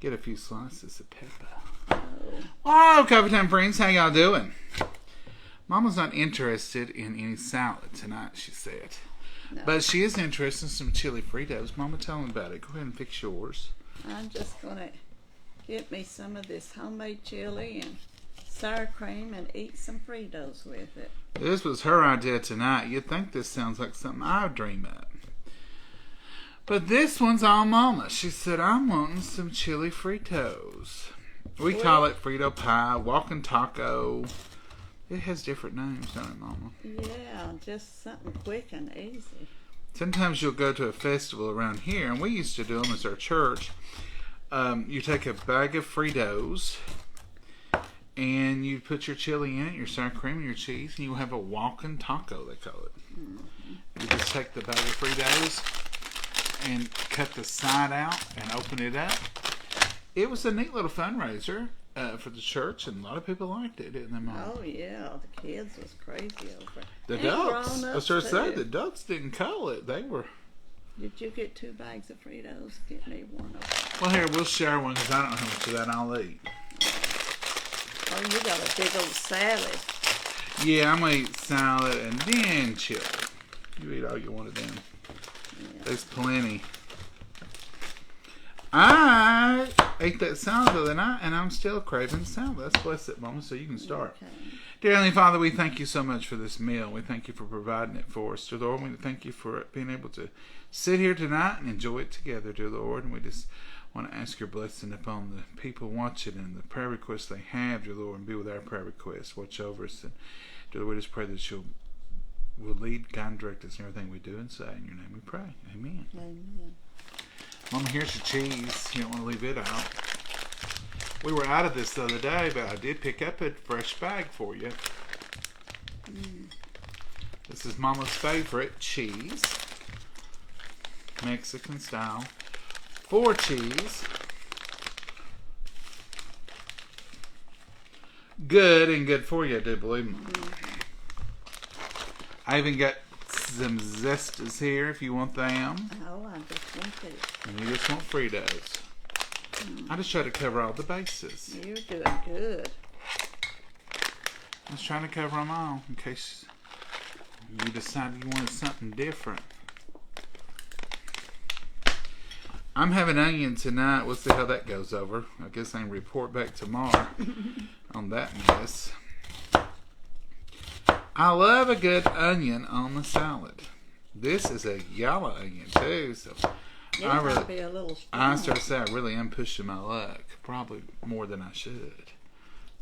Get a few slices of pepper. Oh. Oh, Coffee Time friends, how y'all doing? Mama's not interested in any salad tonight, she said. No. But she is interested in some chili Fritos. Mama, tell them about it. Go ahead and fix yours. I'm just going to get me some of this homemade chili and sour cream and eat some Fritos with it. This was her idea tonight. You'd think this sounds like something I would dream up. But this one's all Mama. She said, I'm wanting some chili Fritos. We call it Frito pie, walking taco. It has different names, doesn't it, Mama? Yeah, just something quick and easy. Sometimes you'll go to a festival around here, and we used to do them as our church. You take a bag of Fritos, and you put your chili in it, your sour cream, and your cheese, and you have a walking taco, they call it. You just take the bag of Fritos and cut the side out and open it up. It was a neat little fundraiser for the church, and a lot of people liked it, didn't they, Mom? Oh, yeah. The kids was crazy over it. The And ducks, I grown-ups, was trying to say, too. the ducks didn't call it. They were... Did you get 2 bags of Fritos? Get me one of them. Well, here, we'll share one because I don't know how much of that I'll eat. Oh, you got a big old salad. Yeah, I'm going to eat salad and then chili. You eat all you want of them. Yeah. There's plenty. I ate that salad the other night, and I'm still craving salad. Let's bless it, Mama, so you can start. Okay. Dear Heavenly Father, we thank you so much for this meal. We thank you for providing it for us, dear Lord. We thank you for being able to sit here tonight and enjoy it together, dear Lord. And we just want to ask your blessing upon the people watching and the prayer requests they have, dear Lord, and be with our prayer requests. Watch over us. And dear Lord, we just pray that you'll will lead, guide, and direct us in everything we do and say. In your name we pray. Amen. Amen. Mama, here's your cheese. You don't want to leave it out. We were out of this the other day, but I did pick up a fresh bag for you. This is Mama's favorite cheese. Mexican style. 4 cheese. Good and good for you, I do believe me. I even got some zestas here if you want them. Oh, I just want to. And you just want Fritos. I just try to cover all the bases. You're doing good. I was trying to cover them all in case you decided you wanted something different. I'm having onion tonight. We'll see how that goes over. I guess I can report back tomorrow on that mess. I love a good onion on the salad. This is a yellow onion too, so It might be a little strong. I start to say I really am pushing my luck. Probably more than I should.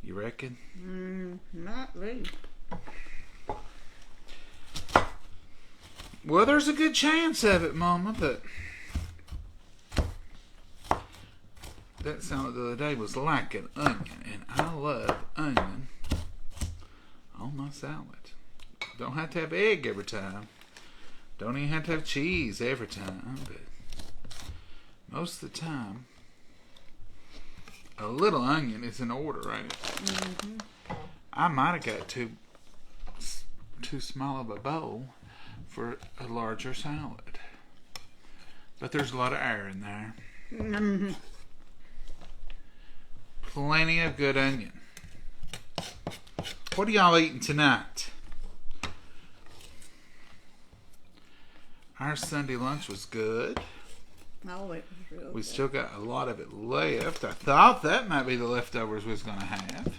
You reckon? Not really. Well, there's a good chance of it, Mama, but that salad the other day was like an onion, and I love onion on my salad. Don't have to have egg every time. Don't even have to have cheese every time, but most of the time, a little onion is in order, right? I might have got too small of a bowl for a larger salad. But there's a lot of air in there. Plenty of good onion. What are y'all eating tonight? Our Sunday lunch was good. Oh, it was real We good. still got a lot of it left. I thought that might be the leftovers we was going to have.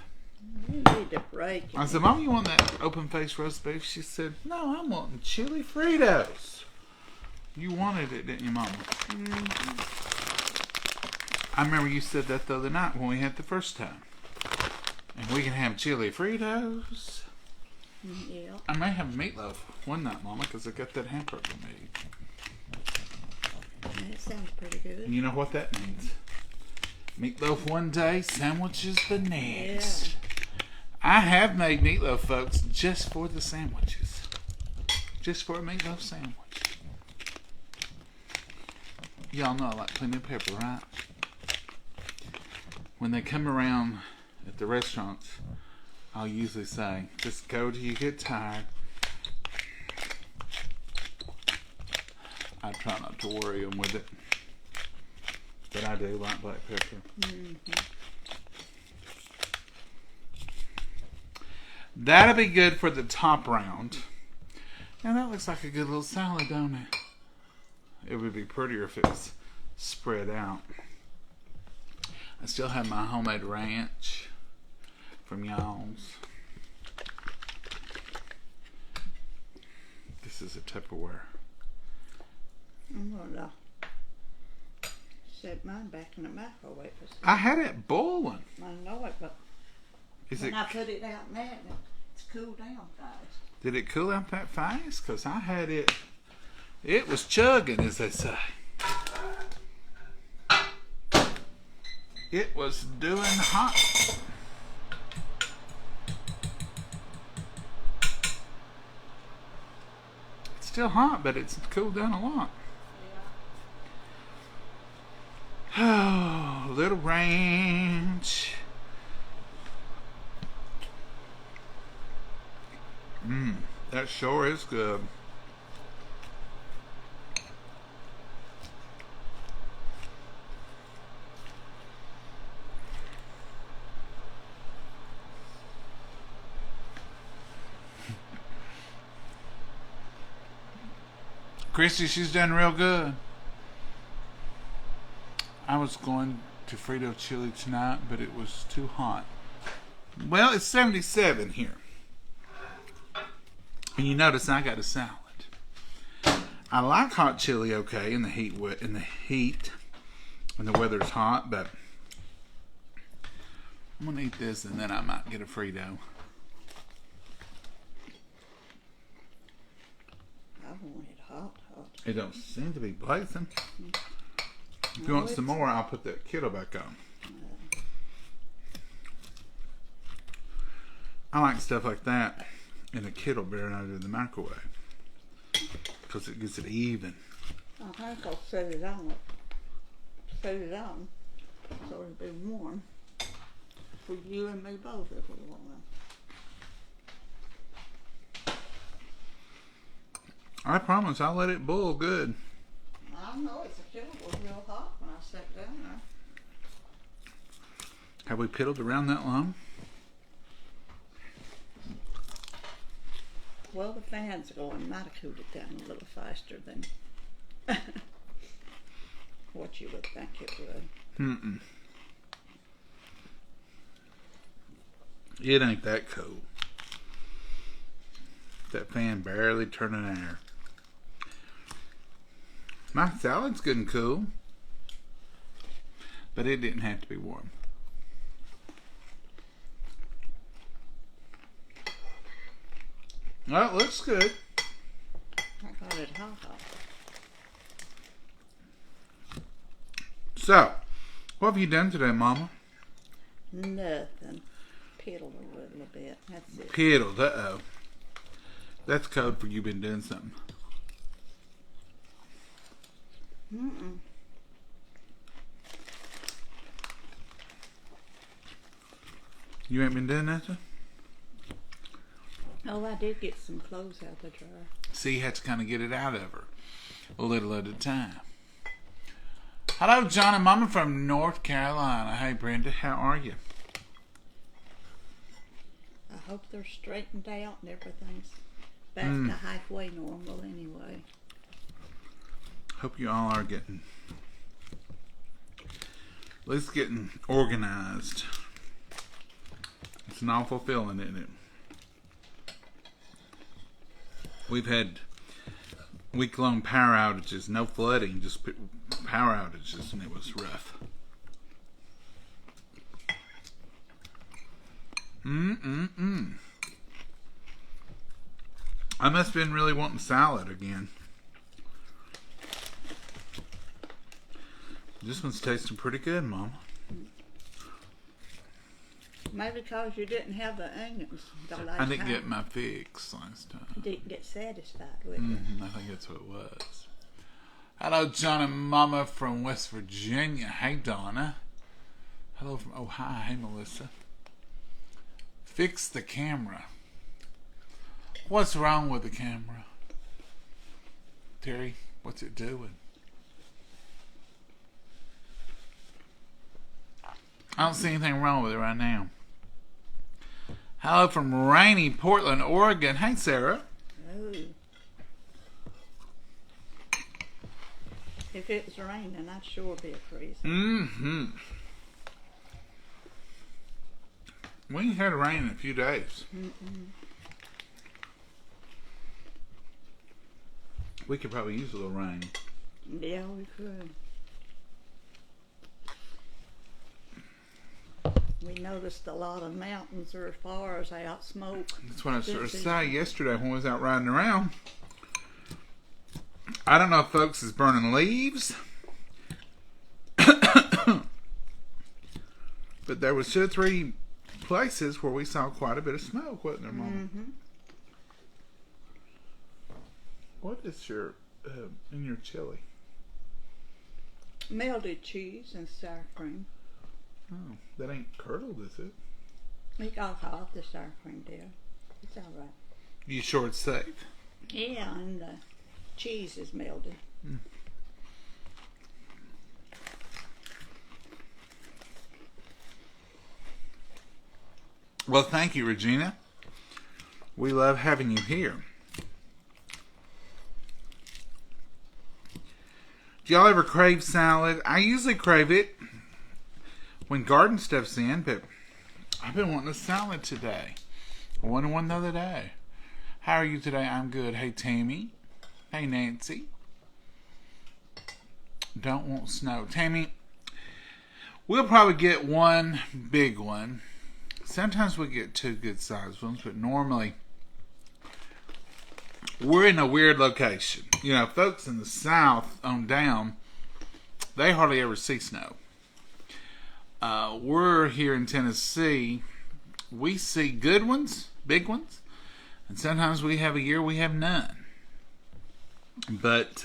You need to break it. I said, Mom, you want that open-faced roast beef? She said, no, I'm wanting chili Fritos. You wanted it, didn't you, Mama? I remember you said that the other night when we had the first time. And we can have chili Fritos. Yeah. I may have meatloaf one night, Mama, because I got that hamburger made. That sounds pretty good. And you know what that means? Meatloaf one day, sandwiches the next. Yeah. I have made meatloaf, folks, just for the sandwiches. Just for a meatloaf sandwich. Y'all know I like plenty of pepper, right? When they come around at the restaurants, I'll usually say, just go till you get tired. I try not to worry them with it. But I do like black pepper. That'll be good for the top round. Now that looks like a good little salad, don't it? It would be prettier if it was spread out. I still have my homemade ranch from y'all's. This is a Tupperware. I'm gonna set mine back in the microwave. I had it boiling. I know it, but when I put it out now, it's cooled down fast. Did it cool out that fast? Because I had it. It was chugging, as they say. It was doing hot. It's still hot, but it's cooled down a lot. Oh, little ranch. That sure is good. Christy, she's done real good. I was going to Frito chili tonight, but it was too hot. Well, it's 77 here. And you notice I got a salad. I like hot chili okay in the heat when the weather's hot, but I'm gonna eat this and then I might get a Frito. I want it hot. It don't seem to be blazing. If you want some more, I'll put that kettle back on. I like stuff like that in a kettle better than I do in the microwave because it gets it even. I think I'll set it on. So it'll be warm for you and me both if we want one. I promise I'll let it boil good. I know it's a kettle was real hot when I sat down there. Have we piddled around that long? Well, the fans are going. Might have cooled it down a little faster than what you would think it would. It ain't that cold. That fan barely turning air. My salad's good and cool, but it didn't have to be warm. Well, it looks good. I got it hot. So, what have you done today, Mama? Nothing. Piddled a little bit. That's it. Piddled, uh-oh. That's code for you been doing something. You ain't been doing nothing? Oh, I did get some clothes out the dryer. See, you have to kind of get it out of her a little at a time. Hello, John and Mama from North Carolina. Hey, Brenda, how are you? I hope they're straightened out and everything's back to halfway normal anyway. Hope you all are getting, at least getting organized. It's an awful feeling, isn't it? We've had week-long power outages, no flooding, just power outages, and it was rough. I must have been really wanting salad again. This one's tasting pretty good, Mama. Maybe because you didn't have the onions the last I didn't time. get my fix last time. You didn't get satisfied with it. I think that's what it was. Hello, John and Mama from West Virginia. Hey, Donna. Hello from Ohio. Hey, Melissa. Fix the camera. What's wrong with the camera? Terry, what's it doing? I don't see anything wrong with it right now. Hello from rainy Portland, Oregon. Hey, Sarah. Oh. If it was raining, I'd sure be freezing. Mm-hmm. We ain't had rain in a few days. Mm-mm. We could probably use a little rain. Yeah, we could. We noticed a lot of mountains are far as out smoke. That's what I sort of saw yesterday when we was out riding around. I don't know if folks is burning leaves, but there was 2 or 3 places where we saw quite a bit of smoke, wasn't there, Mom? Mm-hmm. What is your in your chili? Melted cheese and sour cream. Oh, that ain't curdled, is it? It got hot, the sour cream did. It's all right. You sure it's safe? Yeah, and the cheese is melted. Mm. Well, thank you, Regina. We love having you here. Do y'all ever crave salad? I usually crave it when garden stuff's in, but I've been wanting a salad today. I wanted one the other day. How are you today? I'm good. Hey, Tammy. Hey, Nancy. Don't want snow. Tammy, we'll probably get one big one. Sometimes we get 2 good sized ones, but normally we're in a weird location. You know, folks in the south on down, they hardly ever see snow. We're here in Tennessee. We see good ones, big ones, and sometimes we have a year we have none. But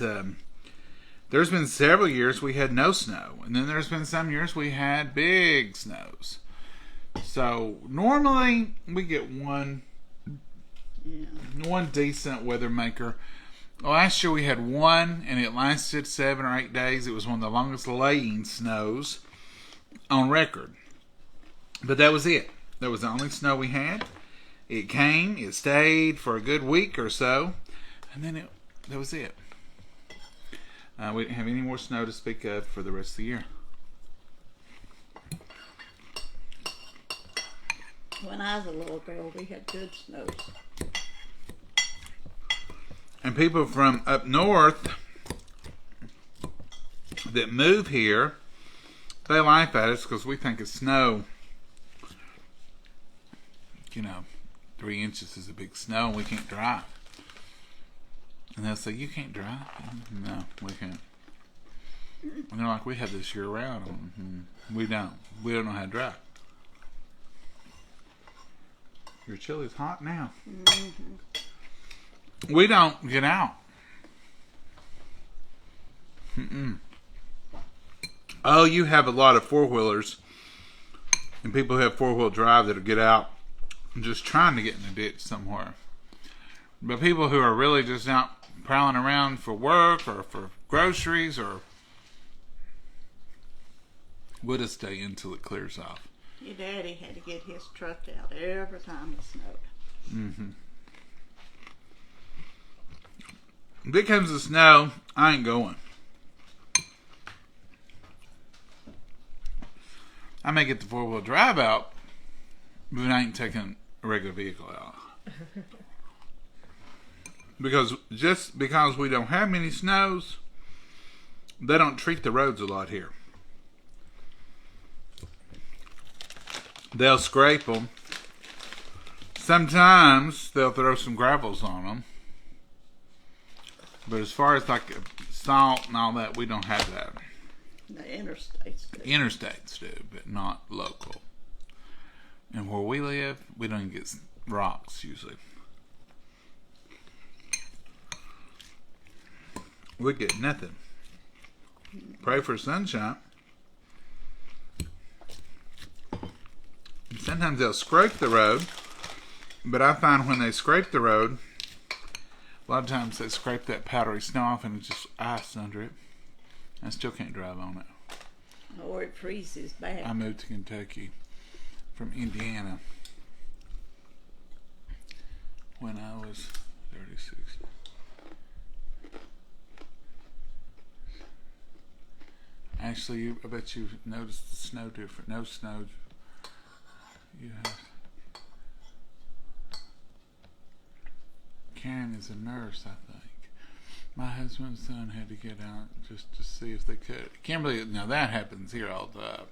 there's been several years we had no snow, and then there's been some years we had big snows. So normally we get one decent weather maker. Last year we had one, and it lasted 7 or 8 days. It was one of the longest laying snows on record. But that was it. That was the only snow we had. It came, it stayed for a good week or so, and then that was it. We didn't have any more snow to speak of for the rest of the year. When I was a little girl, we had good snows. And people from up north that move here, they laugh at us because we think of snow. You know, 3 inches is a big snow and we can't drive. And they'll say, you can't drive? No, we can't. And they're like, we have this year round. Mm-hmm. We don't. We don't know how to drive. Your chili's hot now. Mm-hmm. We don't get out. Mm-mm. Oh, you have a lot of 4-wheelers and people who have 4-wheel drive that'll get out just trying to get in a ditch somewhere. But people who are really just out prowling around for work or for groceries or would have stay until it clears off. Your daddy had to get his truck out every time it snowed. Mm-hmm. If it comes to snow, I ain't going. I may get the 4-wheel drive out, but I ain't taking a regular vehicle out. Just because we don't have many snows, they don't treat the roads a lot here. They'll scrape them. Sometimes they'll throw some gravels on them. But as far as like salt and all that, we don't have that. The interstates do. Interstates do, but not local. And where we live, we don't even get rocks usually. We get nothing. Pray for sunshine. Sometimes they'll scrape the road, but I find when they scrape the road, a lot of times they scrape that powdery snow off and it's just ice under it. I still can't drive on it. Or it freezes bad. I moved to Kentucky from Indiana when I was 36. Actually, I bet you noticed the snow different. No snow. You have. Karen is a nurse, I think. My husband's son had to get out just to see if they could. Kimberly, now that happens here all the time.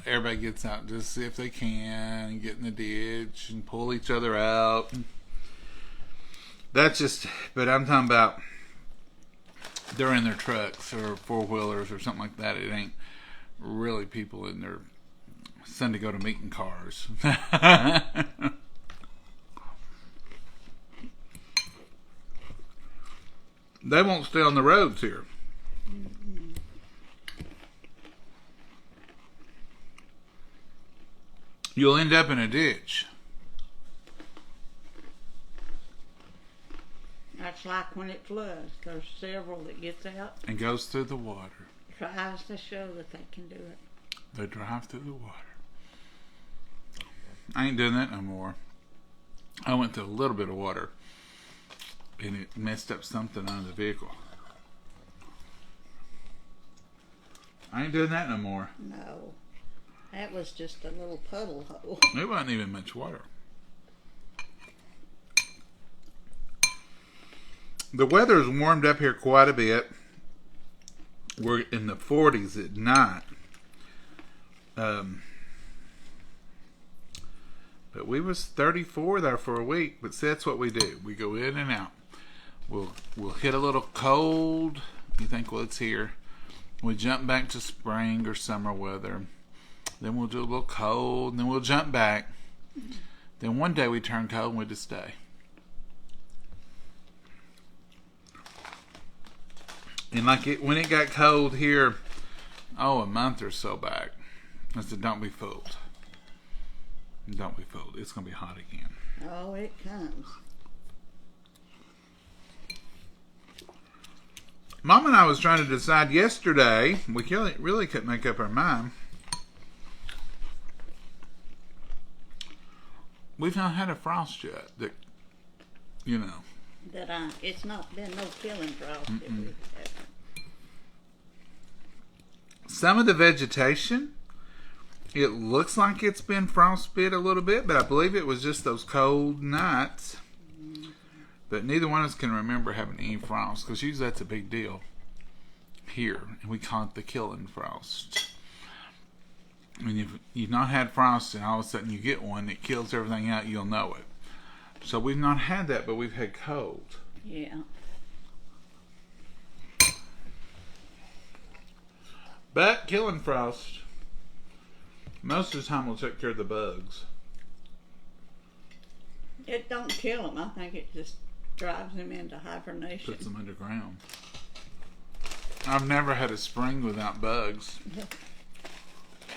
Everybody gets out just to see if they can and get in the ditch and pull each other out. That's just, but I'm talking about they're in their trucks or four-wheelers or something like that. It ain't really people in their Sunday go to meeting cars. They won't stay on the roads here. Mm-hmm. You'll end up in a ditch. That's like when it floods. There's several that gets out, And goes through the water. tries to show that they can do it. They drive through the water. I ain't doing that no more. I went through a little bit of water. And it messed up something on the vehicle. I ain't doing that no more. No. That was just a little puddle hole. It wasn't even much water. The weather's warmed up here quite a bit. We're in the 40s at night. But we was 34 there for a week. But see, that's what we do. We go in and out. We'll hit a little cold. You think, well, it's here. We jump back to spring or summer weather. Then we'll do a little cold, and then we'll jump back. Then one day we turn cold and we just stay. And like when it got cold here, a month or so back, I said, don't be fooled. Don't be fooled. It's going to be hot again. Oh, it comes. Mom and I was trying to decide yesterday. We really couldn't make up our mind. We've not had a frost yet. That, It's not been no killing frost. That we've had. Some of the vegetation, it looks like it's been frostbit a little bit, but I believe it was just those cold nights. But neither one of us can remember having any frost, because usually that's a big deal here, and we call it the killing frost. I mean, if you've not had frost and all of a sudden you get one that kills everything out, you'll know it. So we've not had that, but we've had cold. Yeah. But killing frost, most of the time will take care of the bugs. It don't kill them. I think it just drives them into hibernation. Puts them underground. I've never had a spring without bugs.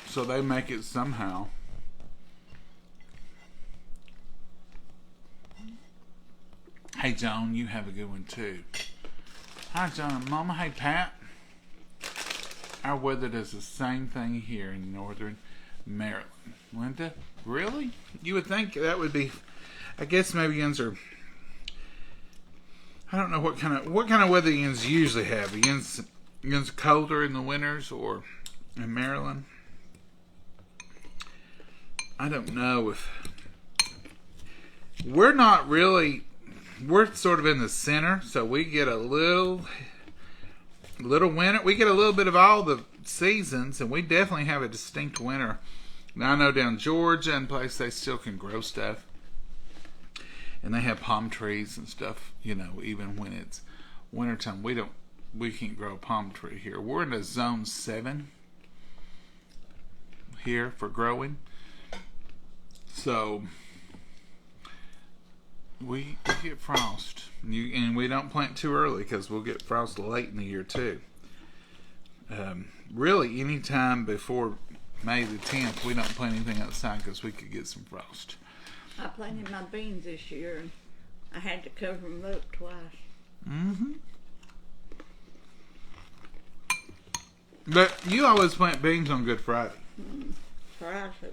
So they make it somehow. Hey, Joan, you have a good one too. Hi, Joan and Mama. Hey, Pat. Our weather does the same thing here in northern Maryland. Linda, really? You would think that would be... I guess maybe yins are... I don't know what kind of weather yins usually have. Yins colder in the winters or in Maryland. I don't know if... We're not really... We're sort of in the center, so we get a little winter. We get a little bit of all the seasons, and we definitely have a distinct winter. Now I know down Georgia and place they still can grow stuff, and they have palm trees and stuff. Even when it's wintertime, we can't grow a palm tree here. We're in a zone 7 here for growing, so we get frost. And we don't plant too early because we'll get frost late in the year too. Really, any time before May the 10th, we don't plant anything outside because we could get some frost. I planted my beans this year, and I had to cover them up twice. Mm-hmm. But you always plant beans on Good Friday. Try to.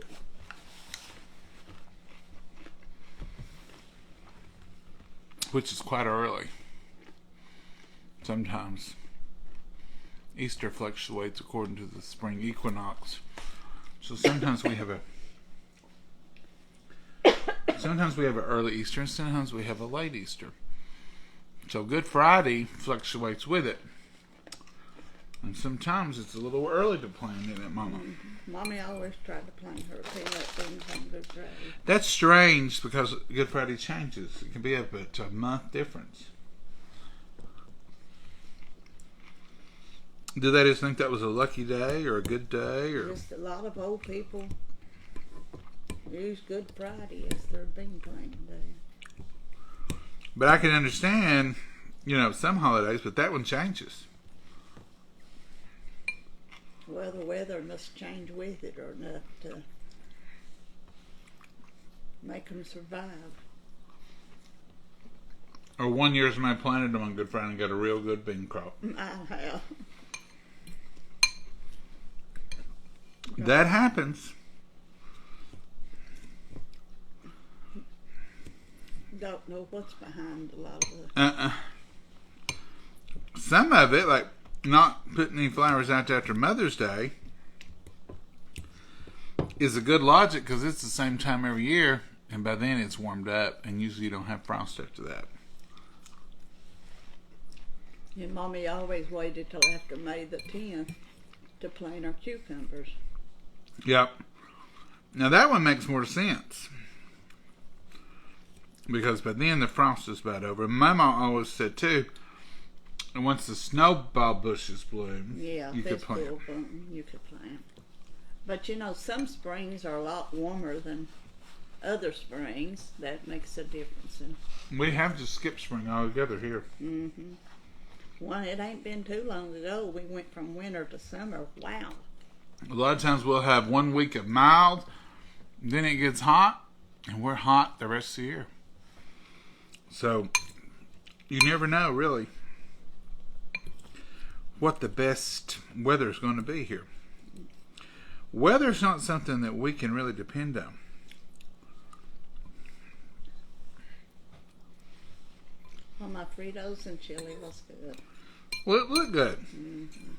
Which is quite early. Sometimes. Easter fluctuates according to the spring equinox. So sometimes we have an early Easter and sometimes we have a late Easter. So Good Friday fluctuates with it. And sometimes it's a little early to plant, isn't it, Mama? Mommy always tried to plant her peanut beans on Good Friday. That's strange because Good Friday changes. It can be up to a month difference. Do they just think that was a lucky day or a good day? Or Just a lot of old people use Good Friday as their bean planting day. But I can understand, some holidays, but that one changes. Well, the weather must change with it or enough to make them survive. Or one year somebody planted them on Good Friday and got a real good bean crop. I have. That happens. Don't know what's behind a lot of the... Some of it, like not putting any flowers out after Mother's Day, is a good logic because it's the same time every year, and by then it's warmed up, and usually you don't have frost after that. And Mommy always waited till after May the 10th to plant our cucumbers. Yep. Now that one makes more sense. Because by then the frost is about over. My mom always said too, and once the snowball bushes bloom, you could plant. You could plant. But some springs are a lot warmer than other springs. That makes a difference. We have to skip spring altogether here. Mm-hmm. Well, it ain't been too long ago. We went from winter to summer. Wow. A lot of times we'll have 1 week of mild, then it gets hot, and we're hot the rest of the year. So, you never know, really, what the best weather is going to be here. Weather's not something that we can really depend on. Well, my Fritos and chili was good. Well, it looked good. Mm-hmm.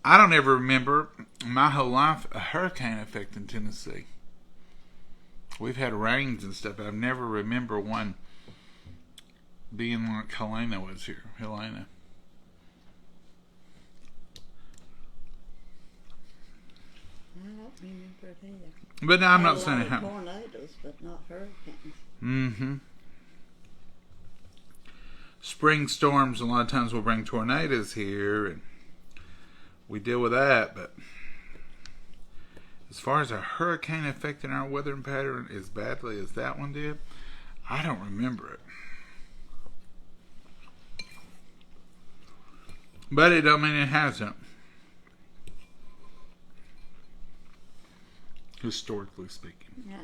I don't ever remember my whole life a hurricane affecting Tennessee. We've had rains and stuff, but I never remember one being like Helena was here. Helena. I don't remember it either. But no, I'm not Had a saying lot it of happened. tornadoes, but not hurricanes. Mm-hmm. Spring storms a lot of times will bring tornadoes here, and we deal with that, but as far as a hurricane affecting our weather pattern as badly as that one did, I don't remember it. But it don't mean it hasn't. Historically speaking. Yeah.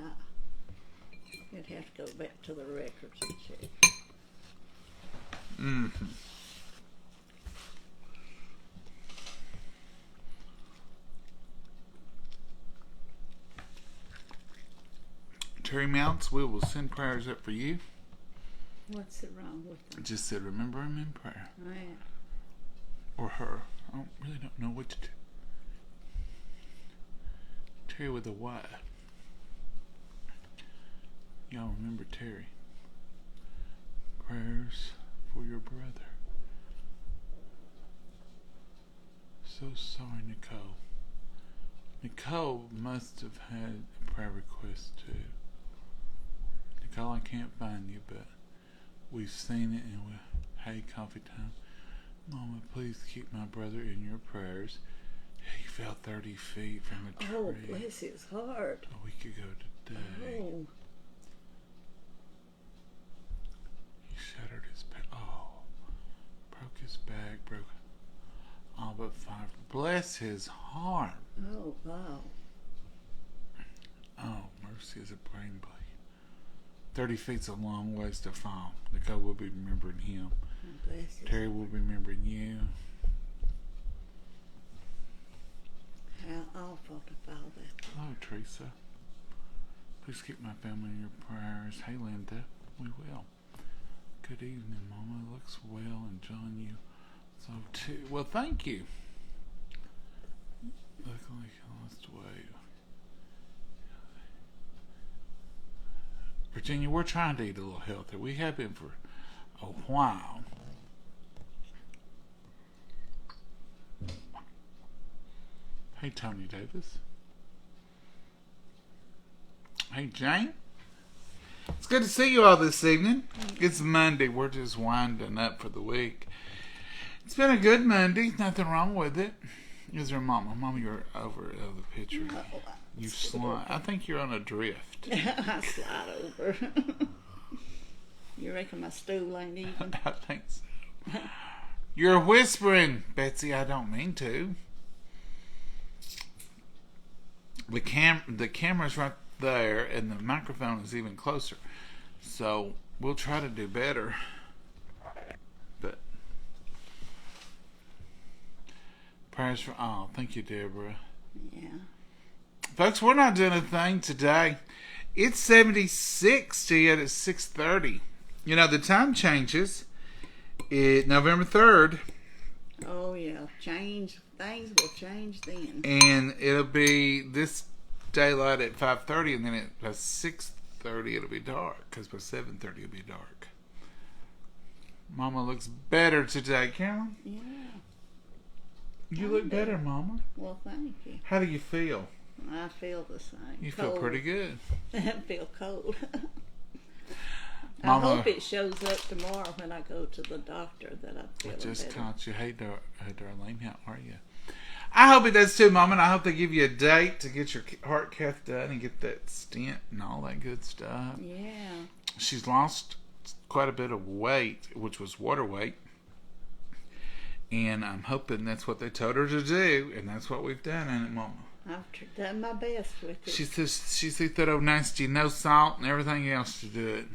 You'd have to go back to the records and check. Mm-hmm. Terry Mounts, we will send prayers up for you. What's it wrong with them? It just said, remember him in prayer. Oh, yeah. Or her. I really don't know what to do. Terry with a Y. Y'all remember Terry. Prayers for your brother. So sorry, Nicole. Nicole must have had a prayer request too. Nicole, I can't find you, but we've seen it and hey, coffee time. Mama, please keep my brother in your prayers. He fell 30 feet from a tree. Oh, bless his heart. A week ago today. Oh. He shattered his back. Oh, broke his back, broke all but 5. Bless his heart. Oh, wow. Oh, mercy is a brain bleed. 30 feet's a long ways to fall. Nicole will be remembering him. Bless his Terry will be remembering you. How awful to fall that. Hello, Teresa. Please keep my family in your prayers. Hey, Linda. We will. Good evening, Mama. Looks well, and John, you so too. Well, thank you. Look like I lost weight. Virginia, we're trying to eat a little healthier. We have been for a while. Hey, Tony Davis. Hey, Jane. It's good to see you all this evening. It's Monday. We're just winding up for the week. It's been a good Monday. Nothing wrong with it. Is there Mama? Mama, you're over the picture. No, You slide. I think you're on a drift. I slide over. You reckon my stool ain't even? I think so. You're whispering, Betsy. I don't mean to. The camera's right there, and the microphone is even closer. So we'll try to do better. But prayers for all. Thank you, Deborah. Yeah. Folks, we're not doing a thing today. It's 76 yet it's 6:30. You know, the time changes. November 3rd. Oh yeah, things will change then. And it'll be this daylight at 5:30, and then at 6:30 it'll be dark, because by 7:30 it'll be dark. Mama looks better today, Carolyn. Yeah. You look better, Mama. Well, thank you. How do you feel? I feel the same. You feel pretty good. I feel cold. Mama, I hope it shows up tomorrow when I go to the doctor that I'm feeling I just better. caught you. Hey, Darlene, how are you? I hope it does too, Mama, and I hope they give you a date to get your heart cath done and get that stent and all that good stuff. Yeah. She's lost quite a bit of weight, which was water weight. And I'm hoping that's what they told her to do, and that's what we've done, ain't it, Mama? I've done my best with it. She said that old nasty no salt and everything else to do it.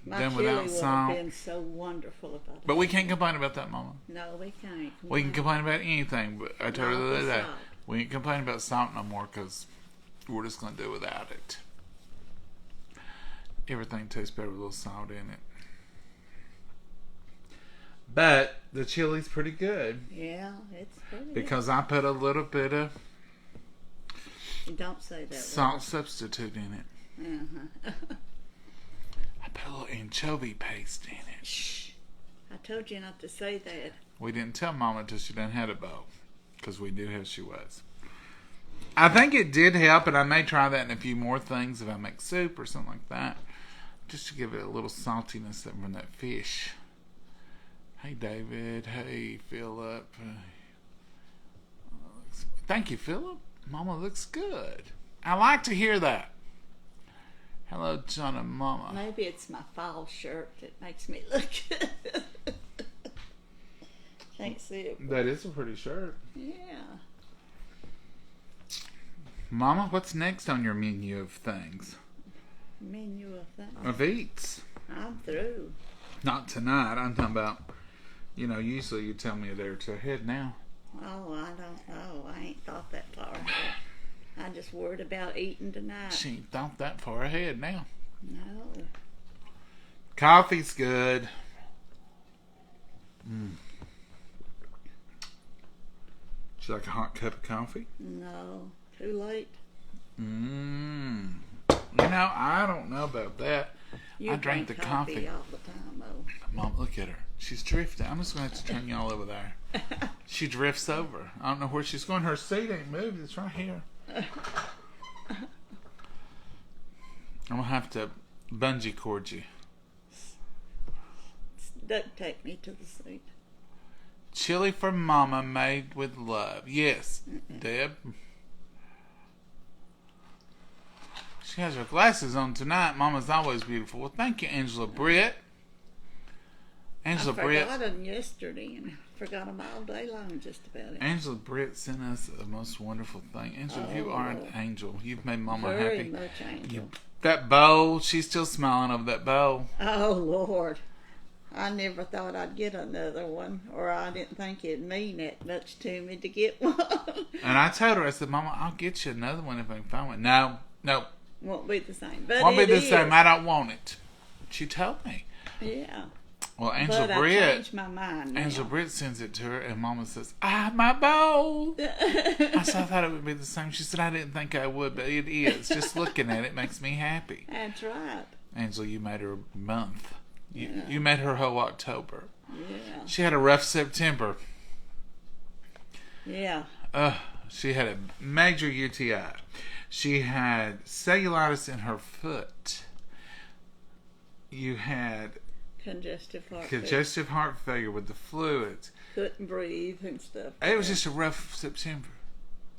My Done chili without would salt. have been so wonderful about it. But we can't complain about that, Mama. No, we can't. We can complain about anything, but I told her the other day, Salt. we ain't complain about salt no more, because we're just going to do without it. Everything tastes better with a little salt in it. But the chili's pretty good. Yeah, it's pretty Because I put a little bit of good. Don't say that salt substitute in it. word. Uh-huh. I put a little anchovy paste in it. Shh. I told you not to say that. We didn't tell Mama until she done had a bowl, because we knew how she was. I think it did help, and I may try that in a few more things if I make soup or something like that, just to give it a little saltiness from that fish. Hey, David. Hey, Philip. Thank you, Philip. Mama looks good. I like to hear that. Hello, John and Mama. Maybe it's my fall shirt that makes me look good. Can't see it. That is a pretty shirt. Yeah. Mama, what's next on your menu of things? Menu of things. Of eats. I'm through. Not tonight. I'm talking about, usually you tell me a day or two ahead now. Oh, I don't know. I ain't thought that far ahead. I just worried about eating tonight. She ain't thought that far ahead now. No. Coffee's good. Would you like a hot cup of coffee? No. Too late. I don't know about that. You I drank the coffee. all the time, though. Mom, look at her. She's drifting. I'm just going to have to turn you all over there. She drifts over. I don't know where she's going. Her seat ain't moved. It's right here. I'm going to have to bungee cord you. Duct tape me to the seat. Chili for Mama, made with love. Yes, Deb. She has her glasses on tonight. Mama's always beautiful. Well, thank you, Angela Britt. Angela I Britt. forgot them yesterday and forgot them all day long just about it. Angela Britt sent us the most wonderful thing. Angela, you are an angel. You've made Mama Very happy. much angel. That bowl, she's still smiling over that bowl. Oh, Lord. I never thought I'd get another one, or I didn't think it'd mean that much to me to get one. And I told her, I said, Mama, I'll get you another one if I can find one. No. Won't be the same. But Won't be it the is. same. I don't want it. She told me. Yeah. Well, But Angela I Britt. changed my mind now. Angela Britt sends it to her, and Mama says, my bowl. I said, I thought it would be the same. She said, I didn't think I would, but it is. Just looking at it makes me happy. That's right. Angela, you made her a month. Yeah. You made her whole October. Yeah. She had a rough September. Yeah. She had a major UTI. She had cellulitis in her foot. You had congestive heart failure with the fluids. Couldn't breathe and stuff. It was just a rough September.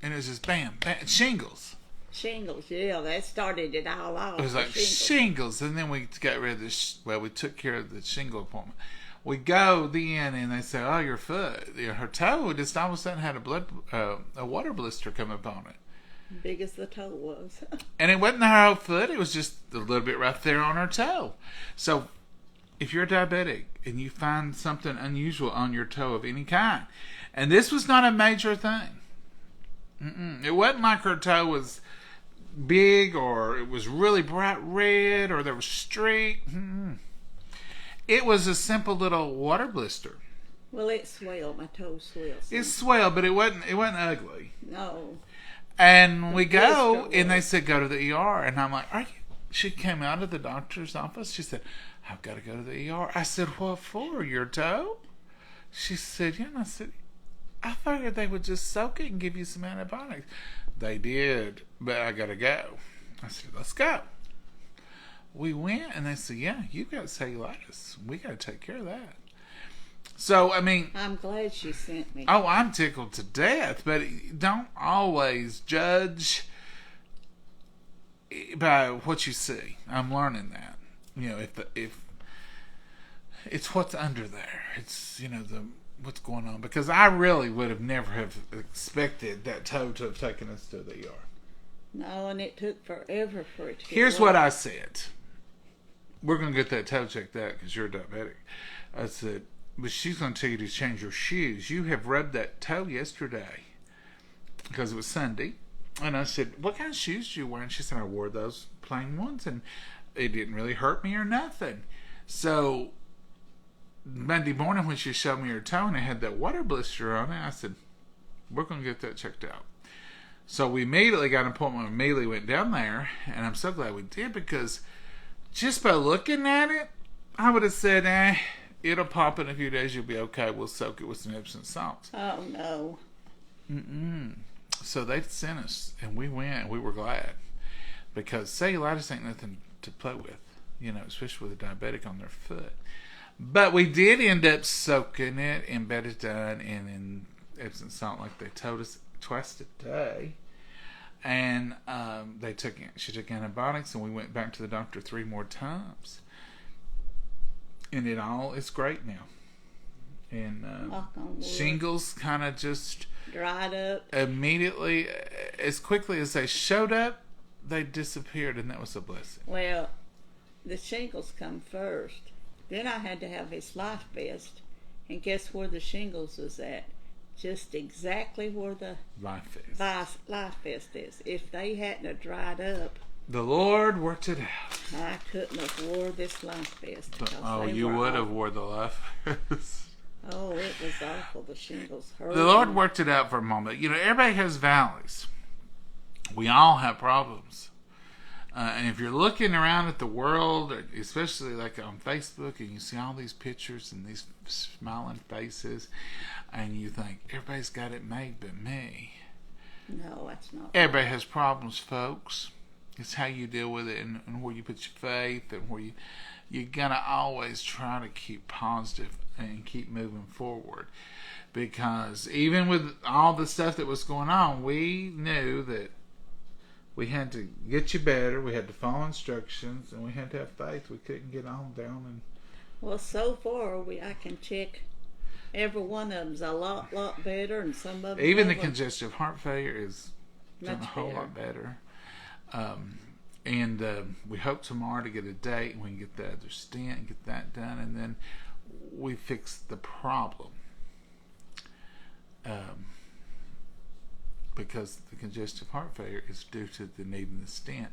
And it was just bam. Shingles. Shingles, yeah, that started it all off. It was like shingles. And then we got rid of this. Well, we took care of the shingle appointment. We go then, and they say, "Oh, your foot, her toe, just all of a sudden had a water blister come up on it." Big as the toe was. And it wasn't her whole foot; it was just a little bit right there on her toe. So, if you're diabetic and you find something unusual on your toe of any kind, and this was not a major thing, it wasn't like her toe was big or it was really bright red or there was streak. It was a simple little water blister. Well, it swelled. My toe swelled. It swelled, but it wasn't ugly. No. And we go, and they said, go to the ER. And I'm like, are you? She came out of the doctor's office. She said, I've got to go to the ER. I said, what for? Your toe? She said, yeah. And I said, I figured they would just soak it and give you some antibiotics. They did, but I got to go. I said, let's go. We went, and they said, yeah, you got cellulitis. We got to take care of that. So, I mean... I'm glad she sent me. Oh, I'm tickled to death, but don't always judge by what you see. I'm learning that. You know, if it's what's under there. It's, you know, what's going on. Because I really would have never have expected that toe to have taken us to the ER. No, and it took forever for it to get Here's well. what I said. We're going to get that toe checked out because you're diabetic. I said, but she's going to tell you to change your shoes. You have rubbed that toe yesterday because it was Sunday. And I said, what kind of shoes do you wear? And she said, I wore those plain ones and it didn't really hurt me or nothing. So Monday morning when she showed me her toe and it had that water blister on it, I said, we're going to get that checked out. So we immediately got an appointment, immediately went down there, and I'm so glad we did because just by looking at it, I would have said, it'll pop in a few days, you'll be okay, we'll soak it with some Epsom salts. Oh, no. So they sent us, and we went, and we were glad because cellulitis ain't nothing to play with, you know, especially with a diabetic on their foot. But we did end up soaking it in betadine and in Epsom salt like they told us twice a day. And she took antibiotics, and we went back to the doctor 3 more times. And it all is great now. And shingles kind of just dried up immediately, as quickly as they showed up, they disappeared, and that was a blessing. Well, the shingles come first. Then I had to have his life vest, and guess where the shingles was at? Just exactly where the life vest is. If they hadn't have dried up, the Lord worked it out. I couldn't have wore this life vest. Oh, you would have wore the life vest. Oh, it was awful. The shingles hurt. The Lord worked it out for a moment. You know, everybody has valleys. We all have problems. And if you're looking around at the world, especially like on Facebook, and you see all these pictures and these smiling faces, and you think, everybody's got it made but me. No, that's not. Everybody has problems, folks. It's how you deal with it and where you put your faith and where you gotta always try to keep positive and keep moving forward. Because even with all the stuff that was going on, we knew that we had to get you better, we had to follow instructions, and we had to have faith. We couldn't get on down and... Well, so far, I can check every one of them's a lot better, and some of them... Even the congestive heart failure is doing much a whole better. lot better. And we hope tomorrow to get a date and we can get the other stent and get that done. And then we fixed the problem. Because the congestive heart failure is due to the needing the stent,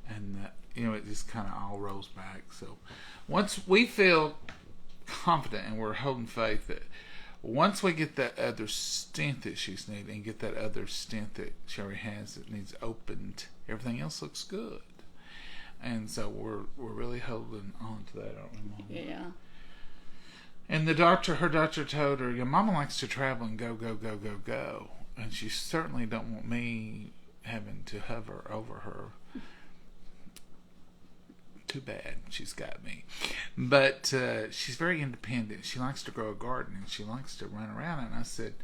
and it just kind of all rolls back. So once we feel confident and we're holding faith that once we get that other stent that she's needing and get that other stent that she already has that needs opened, everything else looks good. And so we're really holding on to that, aren't we, Mama? Yeah. And her doctor told her, your mama likes to travel and go, and she certainly don't want me having to hover over her. Too bad, she's got me. But she's very independent. She likes to grow a garden and she likes to run around. And I said,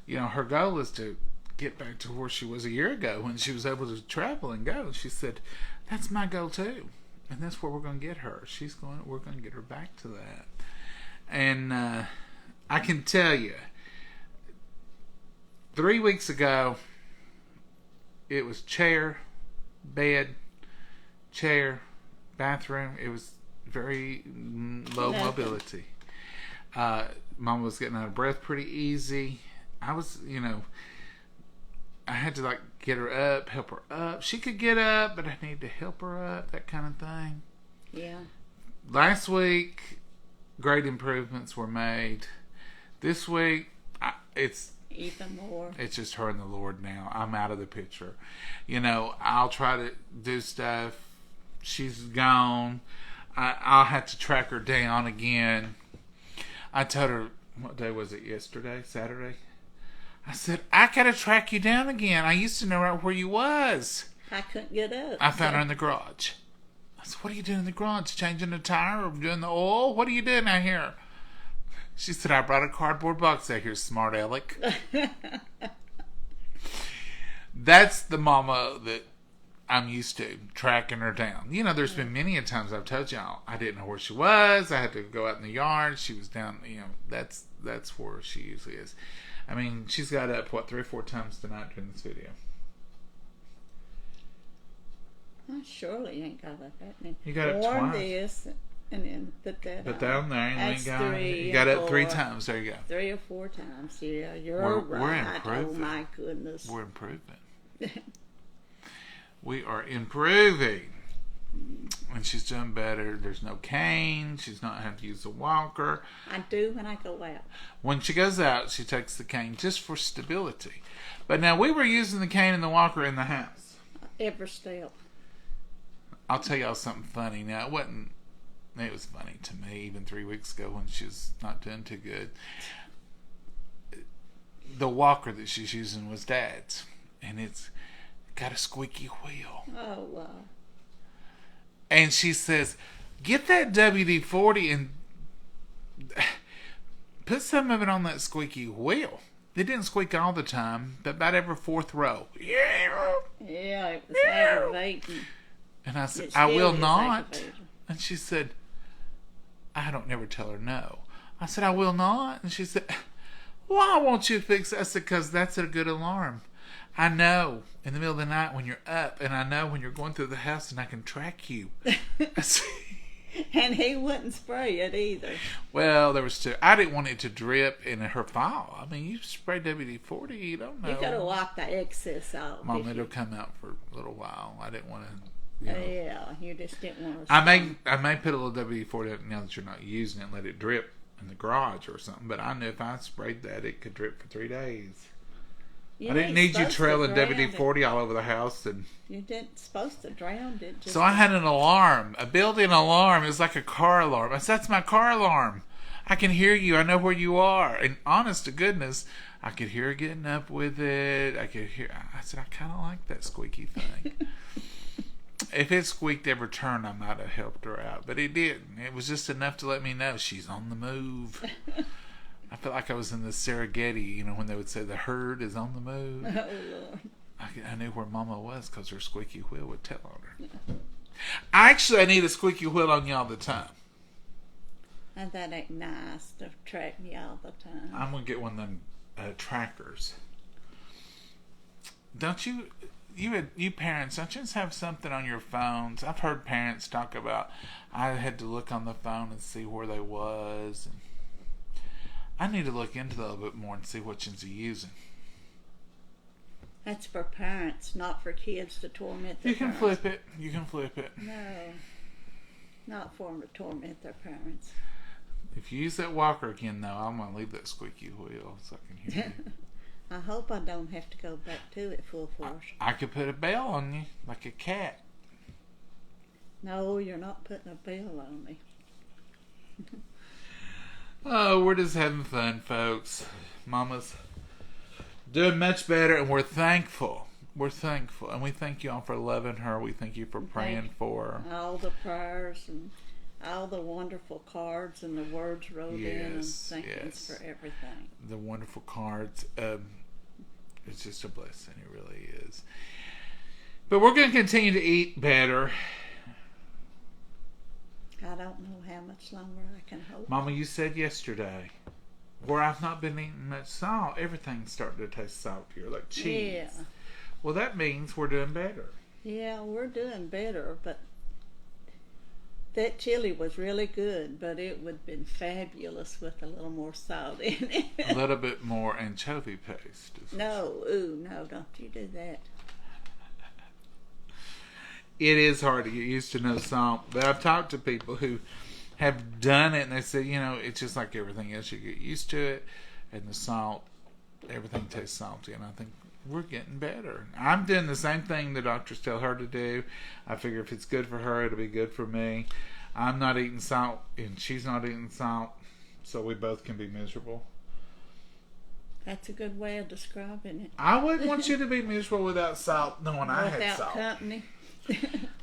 her goal is to get back to where she was a year ago when she was able to travel and go. She said, that's my goal too, and that's where we're going to get her. We're going to get her back to that. And I can tell you, 3 weeks ago, it was chair, bed, chair, bathroom. It was very low mobility. Mom was getting out of breath pretty easy. I was, I had to get her up, help her up. She could get up, but I need to help her up, that kind of thing. Yeah. Last week, great improvements were made. This week, it's even more. It's just her and the Lord now. I'm out of the picture. I'll try to do stuff. She's gone. I'll have to track her down again. I told her, what day was it? Yesterday? Saturday? I said, I gotta track you down again. I used to know right where you was. I couldn't get up. I found her in the garage. I said, what are you doing in the garage? Changing the tire or doing the oil? What are you doing out here? She said, I brought a cardboard box out here, smart aleck. That's the mama that I'm used to, tracking her down. There's been many a times I've told y'all I didn't know where she was. I had to go out in the yard. She was down, that's where she usually is. I mean, she's got up, 3 or 4 times tonight during this video. I surely ain't got up that many. You got up Warm twice. This and then put that Put on. that on there. And That's you got up 3 4. times. There you go. 3 or 4 times. Yeah, you're We're right. improving. Oh, my goodness. We're improving. We are improving. And she's doing better. There's no cane. She's not having to use a walker. I do when I go out. When she goes out, she takes the cane just for stability. But now we were using the cane and the walker in the house. Every step. I'll tell y'all something funny. Now, it was funny to me even 3 weeks ago when she was not doing too good. The walker that she's using was Dad's. And it's got a squeaky wheel. Oh, wow. And she says, get that WD-40 and put some of it on that squeaky wheel. It didn't squeak all the time, but about every 4th row. Yeah, it was aggravating. And I said, It I still will is not. aggravating. And she said, I don't never tell her no. I said, I will not. And she said, why won't you fix it? I said, because that's a good alarm. I know in the middle of the night when you're up, and I know when you're going through the house, and I can track you. I said, And he wouldn't spray it either. well, there was 2. I didn't want it to drip in her file. I mean, you spray WD-40, you don't know. You got to walk the excess out. Mom, it'll come out for a little while. I didn't want to. Yeah, you just didn't want to. I may put a little WD-40 now that you're not using it and let it drip in the garage or something. But I knew if I sprayed that, it could drip for 3 days. I didn't need you trailing WD-40 all over the house. And you didn't supposed to drown it. so I had an alarm, a built-in alarm. It was like a car alarm. I said, that's my car alarm. I can hear you. I know where you are. And honest to goodness, I could hear her getting up with it. I said, I kind of like that squeaky thing. If it squeaked every turn, I might have helped her out. But it didn't. It was just enough to let me know she's on the move. I felt like I was in the Serengeti, when they would say the herd is on the move. Oh, Lord. I knew where Mama was because her squeaky wheel would tell on her. I need a squeaky wheel on you all the time. And that ain't nice to track me all the time. I'm going to get one of them trackers. Don't you... You parents, don't you just have something on your phones? I've heard parents talk about, I had to look on the phone and see where they was. I need to look into that a little bit more and see which ones you're using. That's for parents, not for kids to torment their You can parents. flip it. You can flip it. No, not for them to torment their parents. If you use that walker again, though, I'm going to leave that squeaky wheel so I can hear you. I hope I don't have to go back to it full force. I could put a bell on you, like a cat. No, you're not putting a bell on me. Oh, we're just having fun, folks. Mama's doing much better, and we're thankful. We're thankful. And we thank you all for loving her. We thank you for praying for her. All the prayers and all the wonderful cards and the words wrote in and thankings for everything. The wonderful cards. It's just a blessing. It really is. But we're going to continue to eat better. I don't know how much longer I can hope. Mama, you said yesterday, where I've not been eating much salt, everything's starting to taste saltier, like cheese. Yeah. Well, that means we're doing better. Yeah, we're doing better, but that chili was really good, but it would have been fabulous with a little more salt in it. A little bit more anchovy paste. No, don't you do that. It is hard to get used to no salt, but I've talked to people who have done it, and they say, it's just like everything else. You get used to it, and the salt, everything tastes salty, and I think we're getting better. I'm doing the same thing the doctors tell her to do. I figure if it's good for her, it'll be good for me. I'm not eating salt, and she's not eating salt, so we both can be miserable. That's a good way of describing it. I wouldn't want you to be miserable without salt, knowing I had Without salt. company.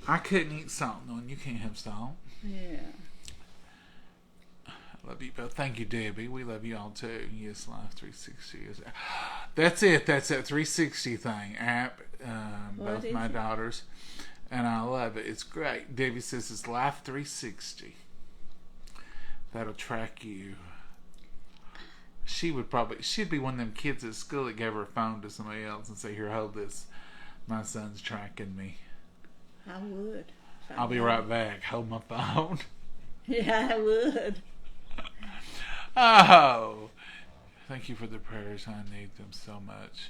I couldn't eat salt knowing you can't have salt. Yeah. I love you both. Thank you, Debbie. We love you all too. Yes, Life 360 is. That's it. That's that 360 thing app. Both my daughters, and I love it. It's great. Debbie says it's Life 360. That'll track you. She'd be one of them kids at school that gave her a phone to somebody else and say, "Here, hold this. My son's tracking me." I would. I'll be right back. Hold my phone. Yeah, I would. Oh, thank you for the prayers. I need them so much.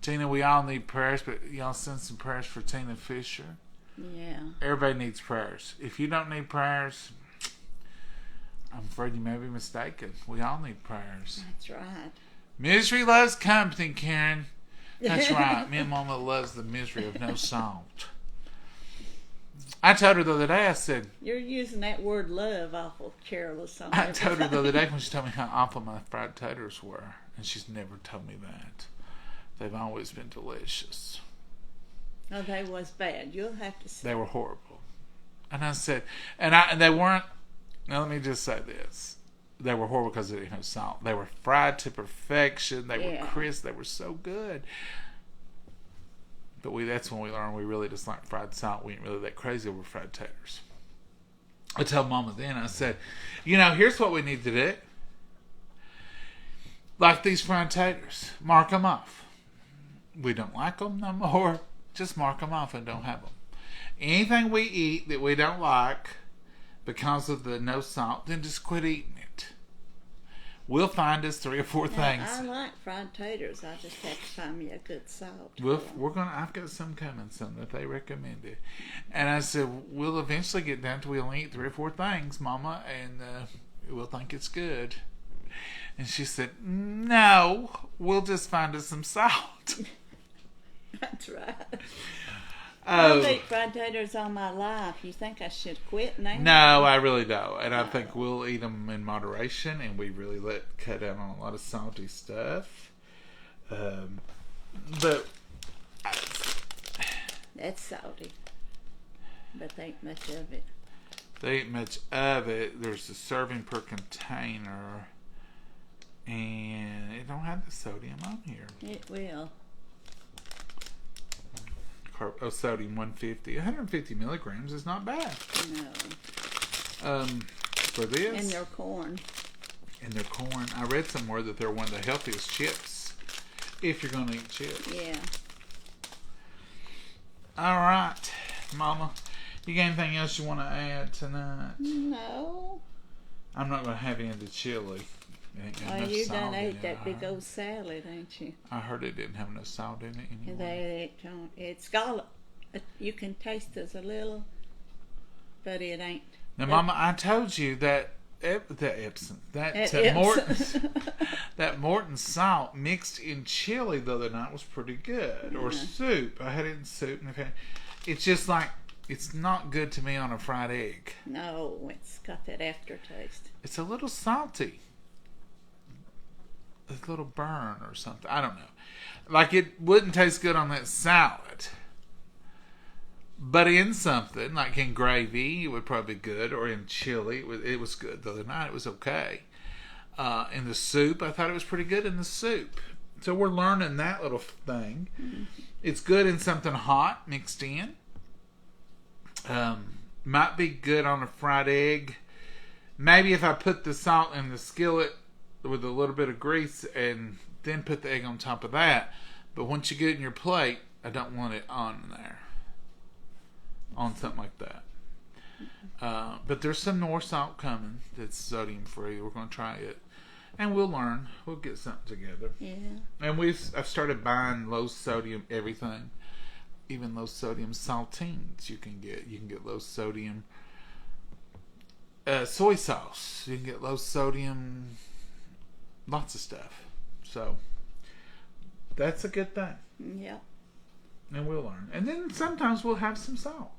Tina, we all need prayers, but y'all send some prayers for Tina Fisher. Yeah. Everybody needs prayers. If you don't need prayers, I'm afraid you may be mistaken. We all need prayers. That's right. Misery loves company, Karen. That's right. Me and Mama loves the misery of no salt. I told her the other day, I said... You're using that word love awful careless on I told her the other day when she told me how awful my fried taters were. And she's never told me that. They've always been delicious. No, they was bad. You'll have to say. They were horrible. And I said... And they weren't... Now, let me just say this. They were horrible because they didn't have salt. They were fried to perfection. They were crisp. They were so good. But that's when we learned we really just like fried salt. We ain't really that crazy over fried taters. I told Mama then, I said, here's what we need to do. Like these fried taters. Mark them off. We don't like them no more. Just mark them off and don't have them. Anything we eat that we don't like because of the no salt, then just quit eating it. We'll find us 3 or 4 things. I like fried taters. I just have to find me a good salt. I've got some coming, some that they recommended. And I said, we'll eventually get down to we'll only eat 3 or 4 things, Mama, and we'll think it's good. And she said, no, we'll just find us some salt. That's right. I've eaten fried taters all my life. You think I should quit now? No, I really don't. And I think we'll eat them in moderation, and we really cut down on a lot of salty stuff. But that's salty. But there ain't much of it. There ain't much of it. There's a serving per container, and it don't have the sodium on here. It will. Sodium 150 milligrams is not bad. No. For this. And their corn. I read somewhere that they're one of the healthiest chips. If you're going to eat chips. Yeah. All right, Mama. You got anything else you want to add tonight? No. I'm not going to have any of the chili. It ain't got Well, enough you salt done in ate it. that big old salad, ain't you? I heard it didn't have enough salt in it anyway. They don't. It's got. You can taste there's a little, but it ain't. Now, Mama, I told you that Morton salt mixed in chili the other night was pretty good, or soup. I had it in soup, and it's just like it's not good to me on a fried egg. No, it's got that aftertaste. It's a little salty, a little burn or something. I don't know. Like it wouldn't taste good on that salad. But in something, like in gravy, it would probably be good. Or in chili, it was good. The other night, it was okay. In the soup, I thought it was pretty good in the soup. So we're learning that little thing. Mm-hmm. It's good in something hot mixed in. Might be good on a fried egg. Maybe if I put the salt in the skillet with a little bit of grease and then put the egg on top of that. But once you get it in your plate, I don't want it on there. On something like that. But there's some more salt coming that's sodium free. We're going to try it. And we'll learn. We'll get something together. Yeah. And I've started buying low sodium everything. Even low sodium saltines you can get. You can get low sodium soy sauce. You can get low sodium lots of stuff. So that's a good thing. Yeah. And we'll learn. And then sometimes we'll have some salt.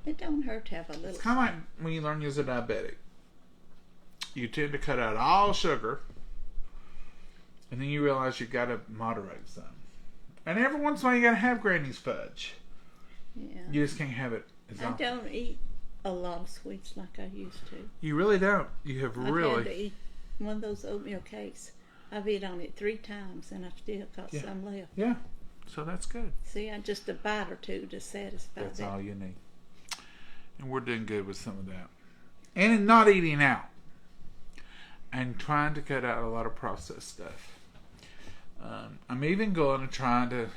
It don't hurt to have a little. It's kind of like when you learn you're a diabetic. You tend to cut out all sugar, and then you realize you got to moderate some. And every once in a while you got to have Granny's fudge. Yeah. You just can't have it as often. I don't eat a lot of sweets like I used to. You really don't. You have really. I've had to eat one of those oatmeal cakes. I've eaten on it 3 times, and I've still got some left. Yeah. So that's good. See, I just a bite or two to satisfy That's that. all you need. And we're doing good with some of that. And not eating out. And trying to cut out a lot of processed stuff. I'm even going to try to...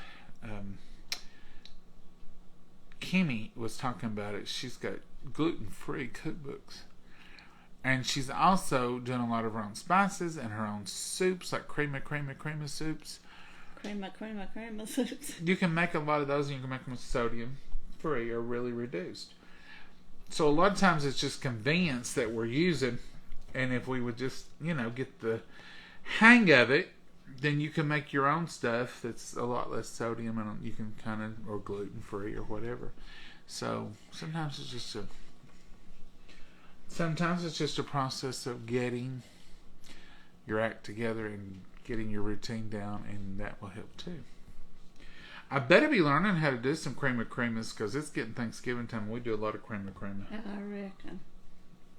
Kimmy was talking about it. She's got gluten-free cookbooks. And she's also doing a lot of her own spices and her own soups, like creamy soups. Crema soups. You can make a lot of those, and you can make them with sodium free or really reduced. So a lot of times it's just convenience that we're using, and if we would just, get the hang of it, then you can make your own stuff that's a lot less sodium, and you can or gluten free or whatever. So sometimes it's just a process of getting your act together and getting your routine down, and that will help too. I better be learning how to do some cremas because it's getting Thanksgiving time. We do a lot of crema. I reckon.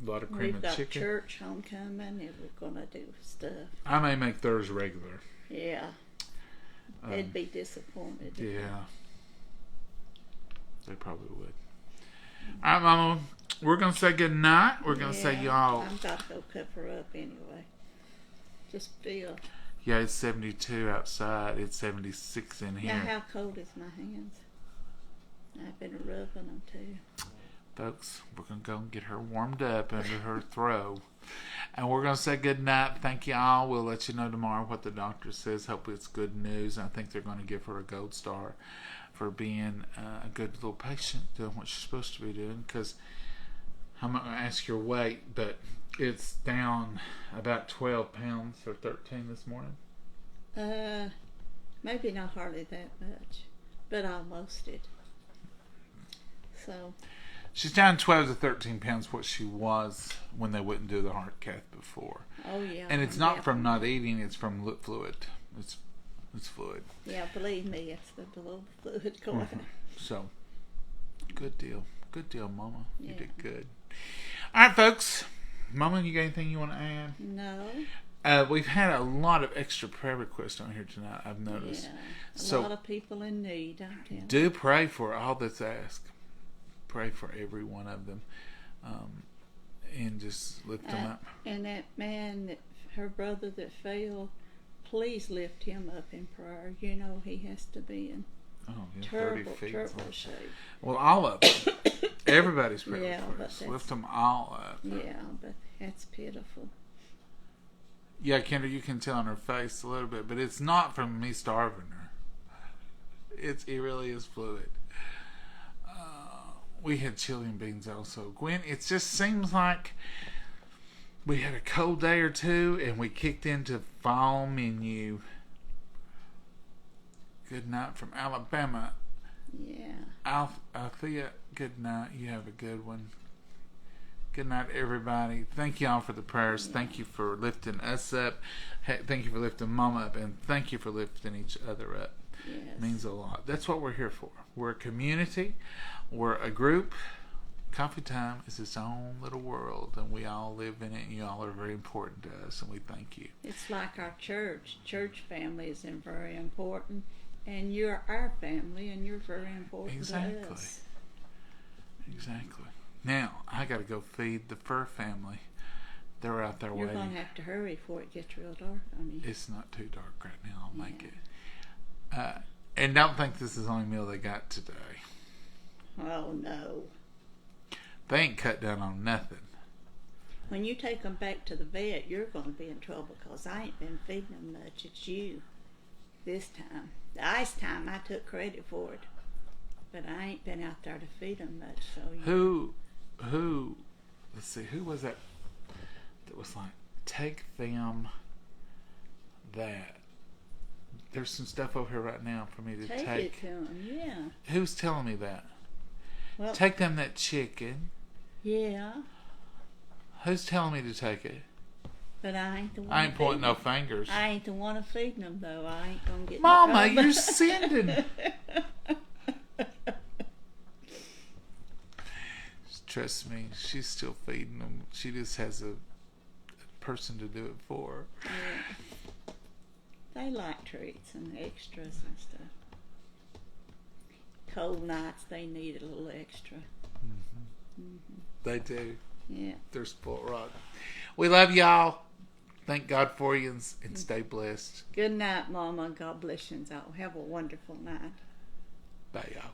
A lot of crema We've got chicken. church homecoming, and we're going to do stuff. I may make theirs regular. Yeah. They'd be disappointed. Yeah. They probably would. All right, Mama. We're going to say good night. We're going to say y'all. I'm about to go cover up anyway. Just feel. Yeah, it's 72 outside. It's 76 in here. Now, how cold is my hands? I've been rubbing them too. Folks, we're going to go and get her warmed up under her throw. And we're going to say good night. Thank you all. We'll let you know tomorrow what the doctor says. Hopefully it's good news. I think they're going to give her a gold star for being a good little patient, doing what she's supposed to be doing. Because I'm not going to ask your weight, but it's down about 12 pounds or 13 this morning. Maybe not hardly that much, but almost it. So she's down 12 to 13 pounds what she was when they wouldn't do the heart cath before. Oh yeah. And it's not from not eating; it's from fluid. It's fluid. Yeah, believe me, it's the fluid going. Mm-hmm. So, good deal, Mama. Yeah. You did good. All right, folks. Mama, you got anything you want to add? No. We've had a lot of extra prayer requests on here tonight, I've noticed. Yeah, a lot of people in need, I'm telling you. Do pray for all that's asked. Pray for every one of them. And just lift them up. And that man, her brother that fell, please lift him up in prayer. He has to be in terrible shape. Well, all of them. Everybody's praying for us. But Lift them all up. Yeah, but that's pitiful. Yeah, Kendra, you can tell on her face a little bit, but it's not from me starving her. It really is fluid. We had chili and beans also. Gwen, it just seems like we had a cold day or two and we kicked into fall menu. Good night from Alabama. Yeah. Althea, good night. You have a good one. Good night, everybody. Thank y'all for the prayers. Yeah. Thank you for lifting us up. Thank you for lifting Mama up. And thank you for lifting each other up. Yes. It means a lot. That's what we're here for. We're a community. We're a group. Coffee Time is its own little world, and we all live in it, and you all are very important to us, and we thank you. It's like our church. Church family is very important, and you're our family, and you're very important to us. Exactly. Now, I got to go feed the fur family. They're out there You're waiting. going to have to hurry before it gets real dark on you. It's not too dark right now. I'll make it. And don't think this is the only meal they got today. Oh, no. They ain't cut down on nothing. When you take them back to the vet, you're going to be in trouble because I ain't been feeding them much. It's you this time. The ice time, I took credit for it. But I ain't been out there to feed them much. So Who, let's see, who was that was like, take them that. There's some stuff over here right now for me to take. Take it to them, yeah. Who's telling me that? Well, Take them that chicken. yeah. Who's telling me to take it? But I ain't the one. I ain't pointing no fingers. I ain't the one feeding them, though. I ain't gonna get. Mama, no you're sending. Trust me, she's still feeding them. She just has a person to do it for her. Yeah. They like treats and extras and stuff. Cold nights, they need a little extra. They do. Yeah. They're spoiled rotten. We love y'all. Thank God for you and stay blessed. Good night, Mama. God bless you all. Have a wonderful night. Bye, y'all.